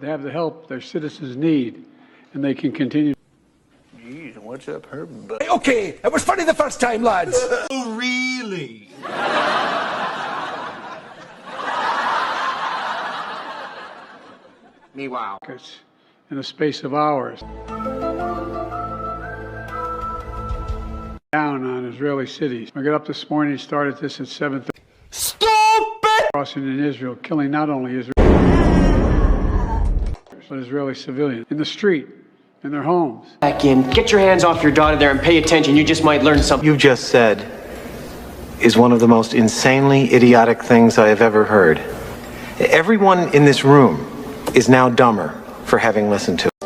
have the help their citizens need, and they can continue. Jeez, what's up her butt? Okay, it was funny the first time, lads. Oh, really? Meanwhile. In a space of hours. Down on Israeli cities. I got up this morning, started this at 7:30. Stupid! Crossing in Israel, killing not only Israel, but Israeli civilians in the street, in their homes. Back in. Get your hands off your daughter there and pay attention. You just might learn something. You just said is one of the most insanely idiotic things I have ever heard. Everyone in this room is now dumber for having listened to it.